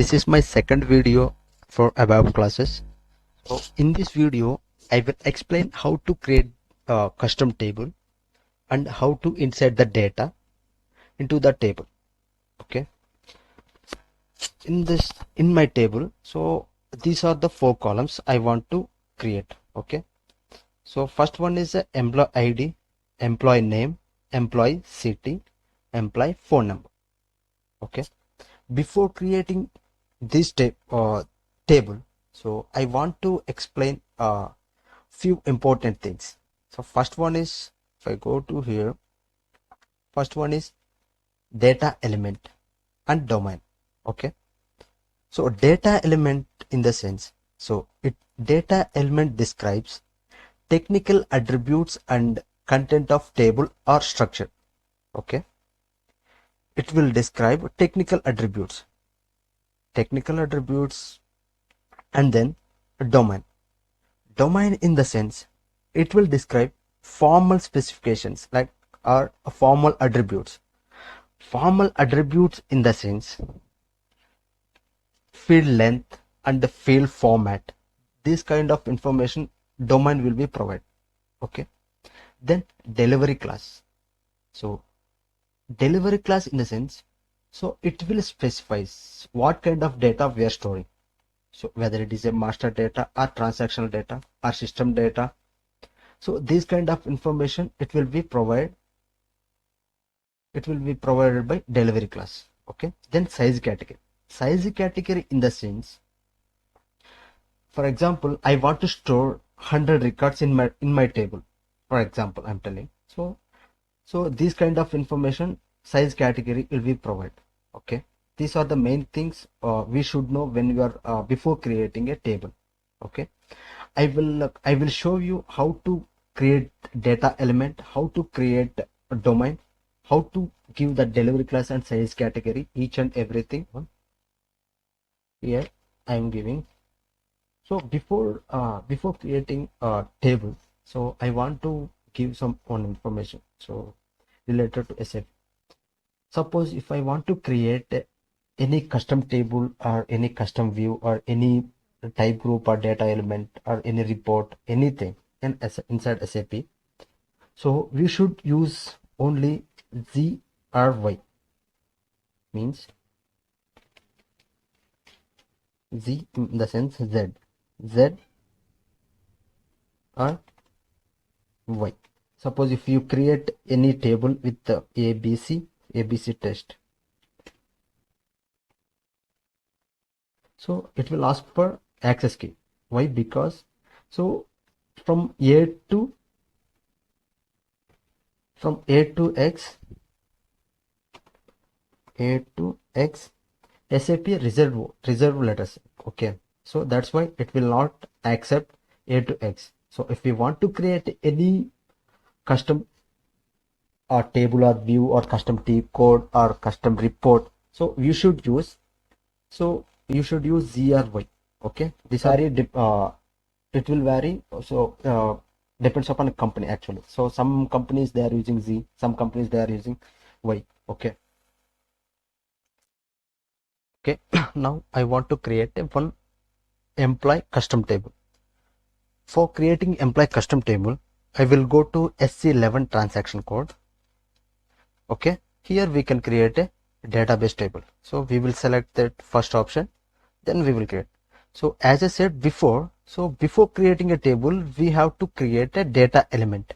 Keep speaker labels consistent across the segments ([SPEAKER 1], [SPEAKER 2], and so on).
[SPEAKER 1] This is my second video for Abap classes. So in this video, I will explain how to create a custom table and how to insert the data into the table. Okay. In my table, so these are the 4 columns I want to create. Okay. So first one is the employee ID, employee name, employee city, employee phone number. Okay. Before creating this table, so I want to explain a few important things. So first one is, if I go to here, first one is data element and domain. Okay. So data element in the sense, so data element describes technical attributes and content of table or structure. Okay. It will describe technical attributes and then domain in the sense it will describe formal specifications like or formal attributes in the sense field length and the field format. This kind of information domain will be provided. Okay. Then delivery class. So delivery class in the sense, so it will specify what kind of data we are storing. So whether it is a master data or transactional data or system data. So this kind of information it will be provided by delivery class. Okay. Then size category in the sense, for example, I want to store 100 records in my table, for example, I'm telling. So this kind of information size category will be provided. Okay. These are the main things we should know when we are before creating a table. Okay. I will show you how to create data element, how to create a domain, how to give the delivery class and size category, each and everything. Here I am giving. So before creating a table, so I want to give some information so related to SAP. Suppose if I want to create any custom table or any custom view or any type group or data element or any report, anything inside SAP, so we should use only Z or Y. Means Z in the sense Z or Y. Suppose if you create any table with the ABC test, so it will ask for access key. Why? Because so from A to X SAP reserve letters. Okay, so that's why it will not accept A to X. So if we want to create any custom or table or view or custom T code or custom report, so you should use Z or Y. Okay, this it will vary. So depends upon a company actually. So some companies they are using Z, some companies they are using Y. Okay. Now I want to create one employee custom table. For creating employee custom table, I will go to SC11 transaction code. Okay, here we can create a database table. So we will select that first option, then we will create. So as I said before, so before creating a table, we have to create a data element.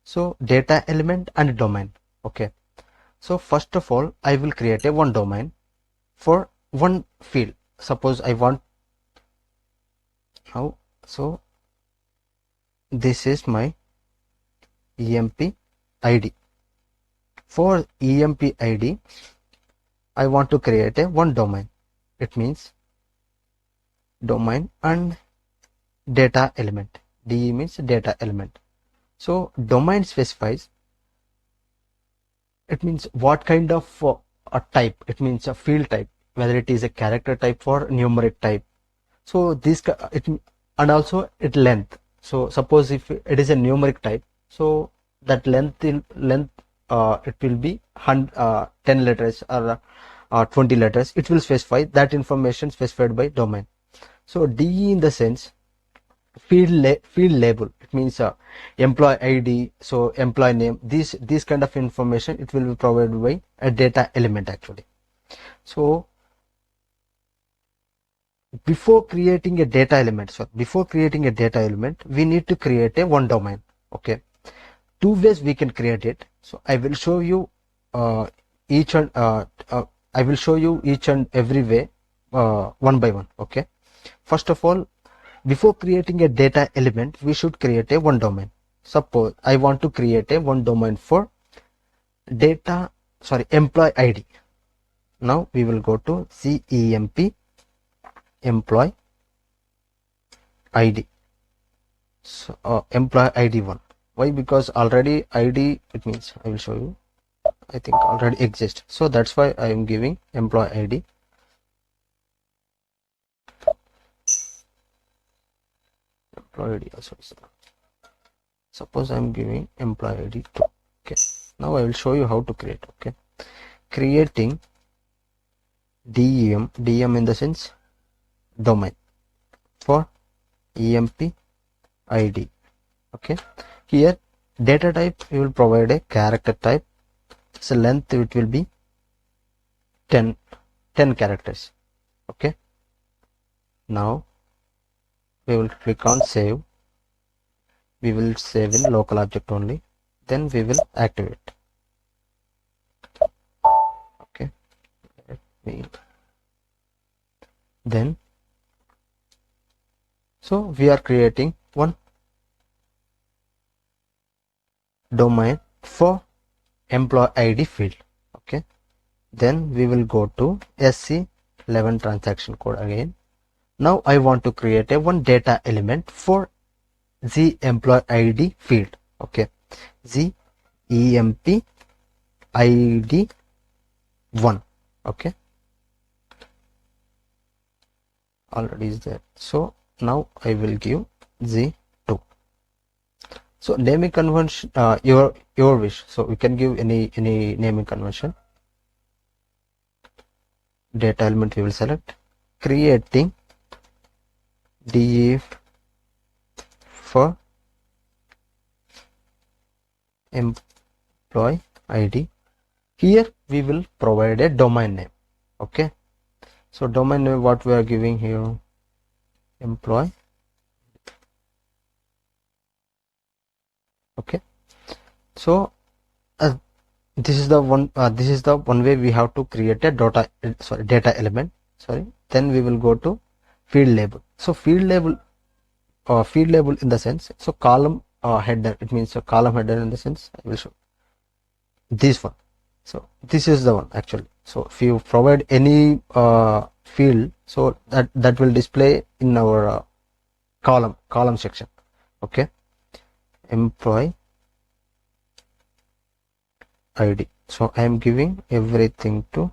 [SPEAKER 1] So data element and domain. Okay. So first of all, I will create a one domain for one field. Suppose I want how, so this is my EMP ID. For EMP ID, I want to create a one domain. It means domain and data element. DE means data element. So domain specifies, it means what kind of a type, it means a field type, whether it is a character type or numeric type. So this and also it length. So suppose if it is a numeric type, so that length it will be 10 letters or 20 letters, it will specify that information specified by domain. So DE in the sense field label, it means employee ID, so employee name, this kind of information it will be provided by a data element actually. So before creating a data element, we need to create a one domain. Okay, two ways we can create it. So I will show you each and every way one by one. Okay, first of all, before creating a data element, we should create a one domain. Suppose I want to create a one domain for employee ID. Now we will go to CEMP employee ID. So employee ID 1. Why? Because already ID, it means I will show you, I think already exists. So that's why I am giving employee ID. Employee ID also is there. Suppose I am giving employee ID 2. Okay. Now I will show you how to create. Okay. Creating DEM in the sense domain for EMP ID. Okay. Here data type we will provide a character type. So length it will be 10 characters. Okay. Now we will click on save. We will save in local object only. Then we will activate. Okay. Then so we are creating one domain for employee ID field. Okay. Then we will go to SC11 transaction code again. Now I want to create a one data element for the employee ID field. Okay. The EMP ID 1. Okay. Already is there. So now I will give Z2. So naming convention, your wish. So we can give any naming convention. Data element we will select. Creating DE for employee ID. Here we will provide a domain name. Okay. So domain name what we are giving here, employee. Okay. So this is the one way we have to create a data element. Then we will go to field label. So field label in the sense, so column header, it means a column header in the sense I will show this one. So this is the one actually. So if you provide any field, so that will display in our column section. Okay. Employee ID. So I am giving everything to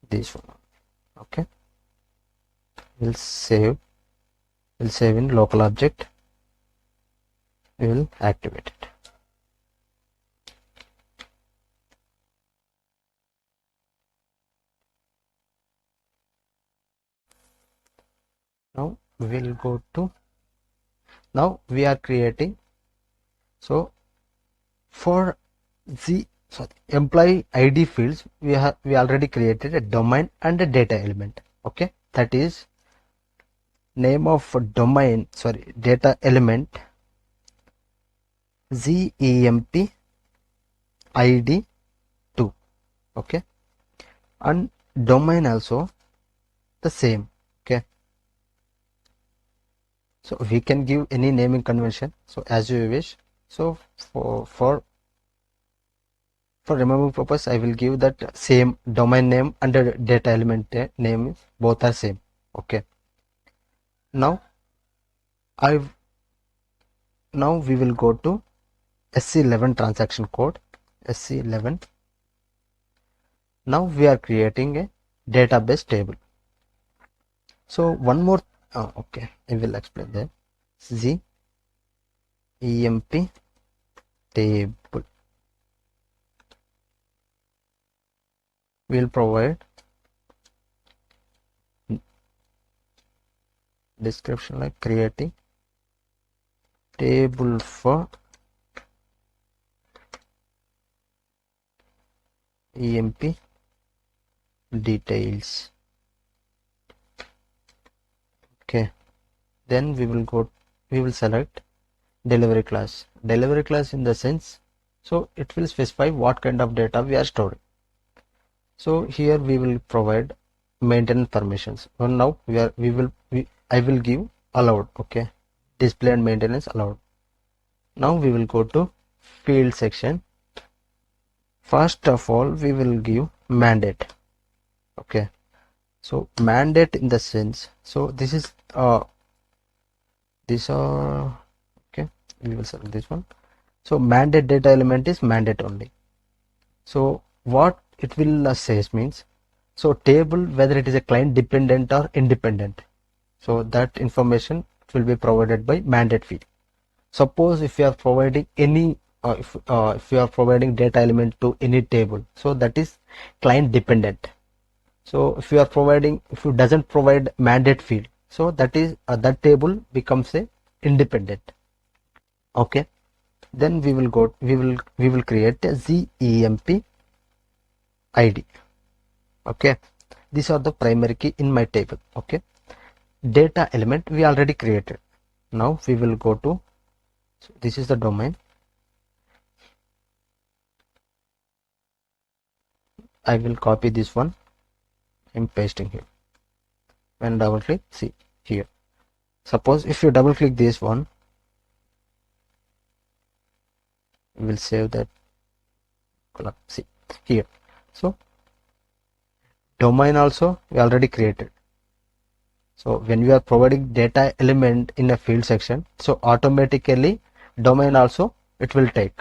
[SPEAKER 1] this one. Okay. We'll save in local object. We will activate it. Now we will go to, now we are creating, so for the employee ID fields we already created a domain and a data element. Okay, that is name of domain, data element ZEMP ID 2. Okay, and domain also the same. Okay, so we can give any naming convention, so as you wish. So for remembering purpose I will give that same domain name and the data element name, both are same. Okay, now we will go to SC11 transaction code. SC11. Now we are creating a database table. So one more, okay, I will explain that. Z EMP table. we'll provide description like creating table for EMP details. Okay, then we will select delivery class. Delivery class in the sense, so it will specify what kind of data we are storing. So here we will provide maintenance permissions. So now I will give allowed. Okay, display and maintenance allowed. Now we will go to field section. First of all, we will give mandate. Okay, so mandate in the sense, so this is these are okay. We will select this one. So mandate data element is mandate only. So what it will says means, so table whether it is a client dependent or independent. So that information will be provided by mandate field. Suppose if you are providing any if you are providing data element to any table, so that is client dependent. So if you are providing, if you doesn't provide mandate field, so that is that table becomes a independent. Okay, then we will create a ZEMP ID. Okay, these are the primary key in my table. Okay, data element we already created. Now we will go to, so this is the domain. I will copy this one. I'm pasting here. When double click, see here. Suppose if you double click this one, we will save that. See here. So domain also we already created. So when we are providing data element in a field section, so automatically domain also it will take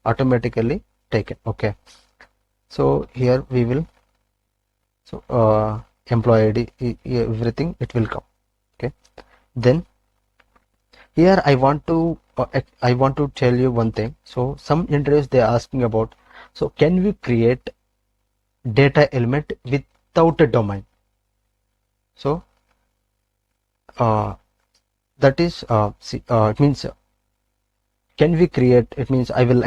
[SPEAKER 1] automatically taken. Okay, so here we will, so employee ID everything it will come. Okay, then here I want to tell you one thing. So some interviews they are asking about, so can we create data element without a domain? So that is it means can we create, it means I will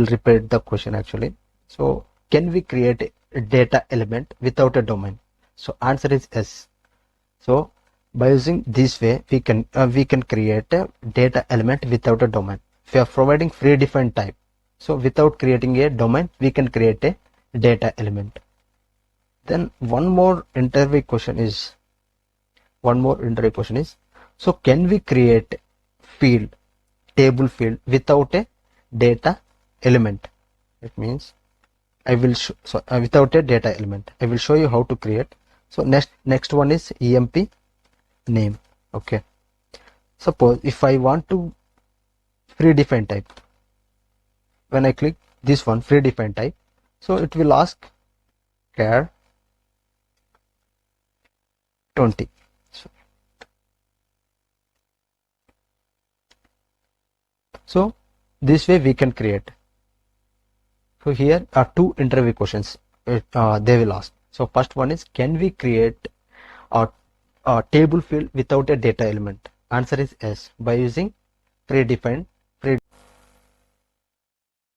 [SPEAKER 1] repeat the question actually. So can we create a data element without a domain? So answer is yes. So by using this way we can create a data element without a domain. If you are providing predefined type, so without creating a domain we can create a data element. Then one more interview question is, so can we create field, table field without a data element? It means I will without a data element I will show you how to create. So next one is EMP name. Okay, suppose if I want to predefine type, when I click this one predefine type, so it will ask char 20. So this way we can create. So here are two interview questions they will ask. So first one is, can we create a table field without a data element? Answer is yes, by using predefined.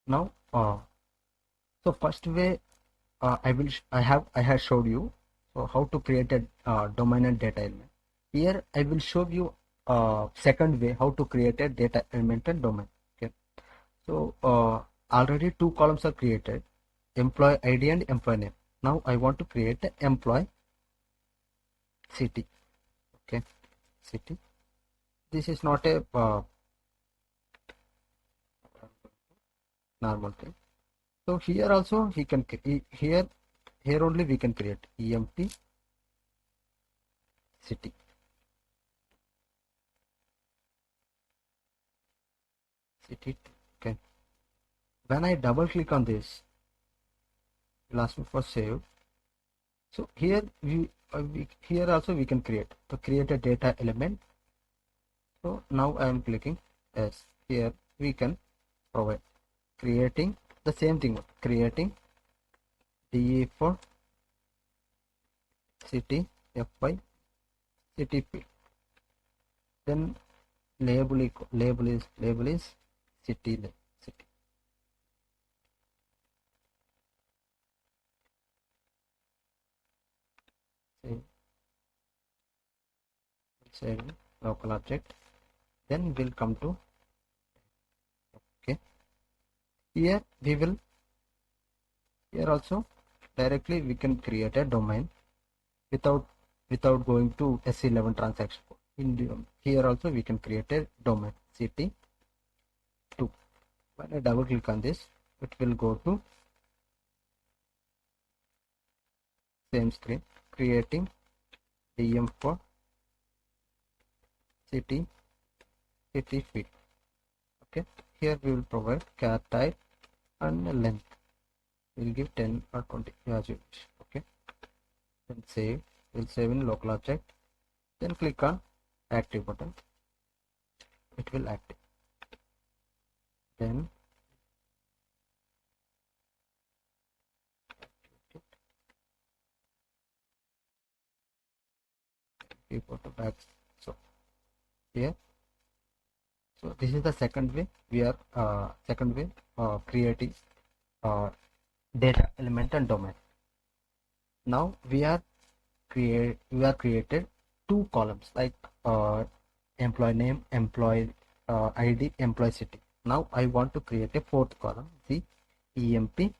[SPEAKER 1] Now so first way I have showed you so how to create a domain and data element. Here I will show you second way how to create a data element and domain. Okay, so already two columns are created, employee ID and employee name. Now I want to create an employee city. Okay, city. This is not a normal thing. So here also he can here only we can create EMP city. Okay, when I double click on this, it will ask me for save. So here here also we can create a data element. So now I am clicking yes. Here we can provide creating the same thing, creating DA for city fy city field. Then label is city. City. Save local object. Then we'll come to okay. Here we will here also directly we can create a domain without going to SC11 transaction. Here also we can create a domain city2. When I double click on this, it will go to same screen, creating DM for city field. Okay, here we will provide char type and length. We'll give 10 or 20 as you wish. Okay, then save. We'll save in local object. Then click on active button. It will active. Then we go to back. So here. So this is the second way we are creating data element and domain. Now we are created two columns like employee name, employee ID, employee city. Now I want to create a fourth column, the EMP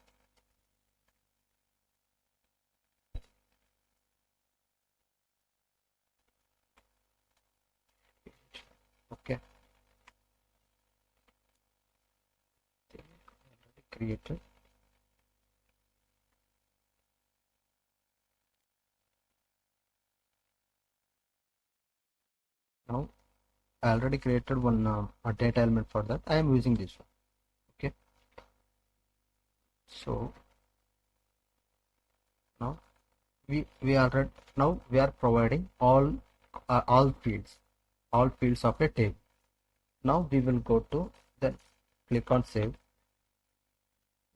[SPEAKER 1] okay, created. Now I already created one a data element for that. I am using this one. Okay, so now we are providing all fields of a table. Now we will go to then click on save.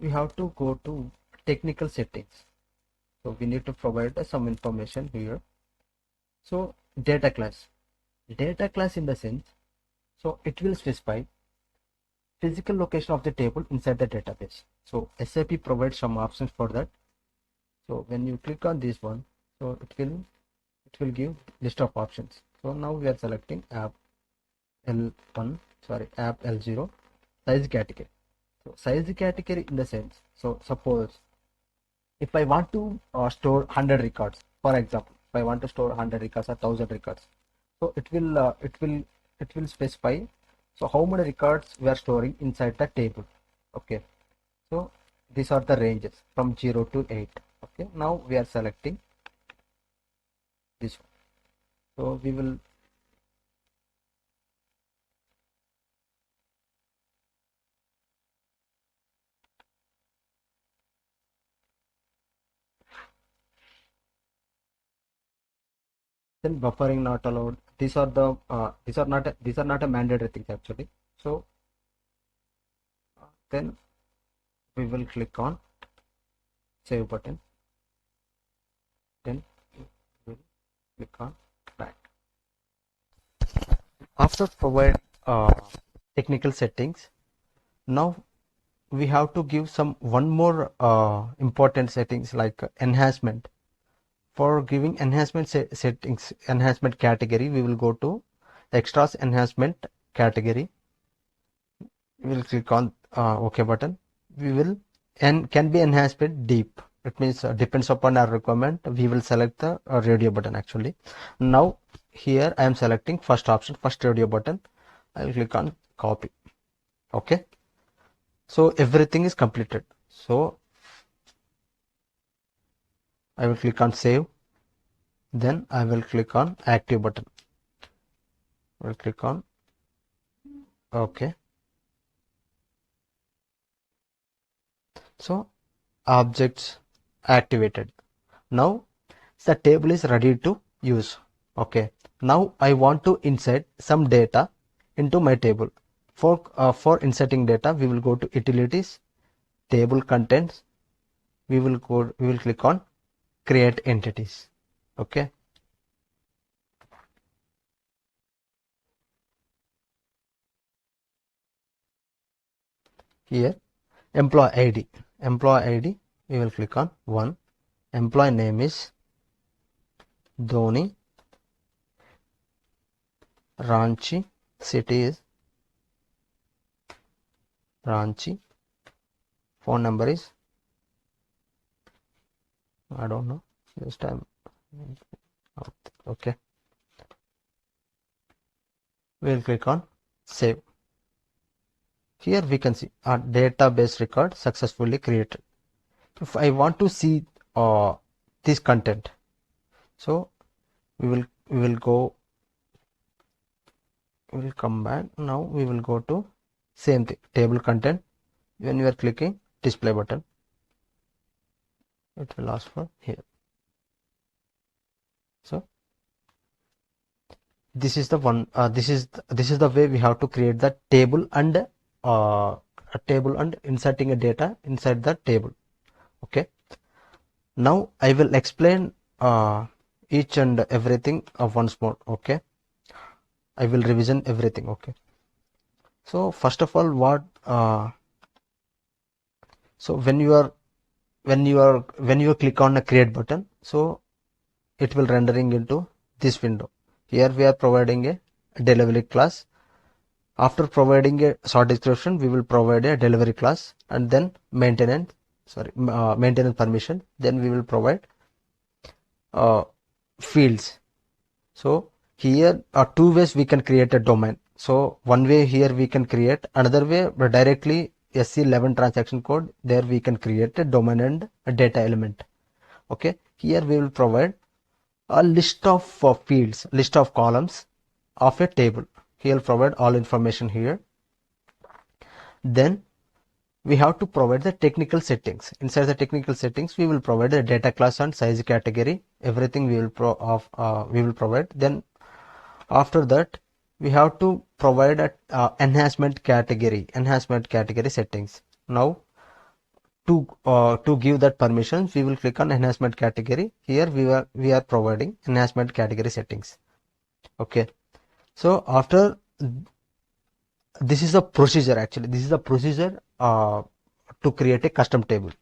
[SPEAKER 1] We have to go to technical settings. So we need to provide some information here. So data class in the sense, so it will specify physical location of the table inside the database. So SAP provides some options for that. So when you click on this one, so it will give list of options. So now we are selecting app L0 size category. So size category in the sense, so suppose if I want to store 100 records, for example, if I want to store 100 records or 1000 records, so it will specify so how many records we are storing inside the table. Okay, so these are the ranges from 0 to 8. Okay, now we are selecting this one. So we will then buffering not allowed. These are not a mandatory things actually. So then we will click on save button. Then we will click on back. After provide technical settings, now we have to give some one more important settings like enhancement. For giving enhancement settings, enhancement category, we will go to extras enhancement category. We will click on OK button. We will and can be enhancement deep. It means depends upon our requirement. We will select the radio button actually. Now here I am selecting first option, first radio button. I will click on copy. Okay. So everything is completed. So I will click on save. Then I will click on active button. I will click on OK. So objects activated. Now the table is ready to use. Okay. Now I want to insert some data into my table. For inserting data, we will go to utilities, table contents. We will click on create entities. Okay. Here employee ID. Employee ID, we will click on 1. Employee name is Dhoni. Ranchi. City is Ranchi. Phone number is, I don't know. This time. Okay. We will click on save. Here we can see our database record successfully created. If I want to see this content, so we will come back. Now we will go to same thing, table content. When you are clicking display button, it will ask for here. So this is the one. This is the way we have to create the table and a table and inserting a data inside the table. Okay. Now I will explain each and everything once more. Okay. I will revision everything. Okay. So first of all, what so when you click on a create button, so it will rendering into this window. Here we are providing a delivery class. After providing a short description, we will provide a delivery class and then maintenance permission. Then we will provide fields. So here are two ways we can create a domain. So one way here we can create, another way directly SC11 transaction code, there we can create a domain and a data element. Okay, here we will provide a list of fields, list of columns of a table. He'll provide all information here. Then we have to provide the technical settings. Inside the technical settings, we will provide a data class and size category. Everything we will provide. Then after that, we have to provide a enhancement category settings. Now to give that permissions, we will click on enhancement category. Here we are providing enhancement category settings. Okay. So after, this is a procedure actually. This is a procedure to create a custom table.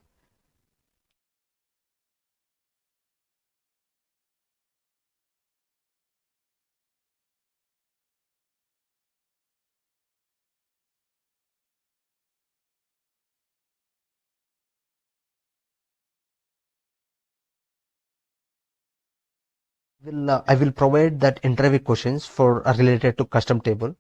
[SPEAKER 1] I will provide that interview questions for related to custom table.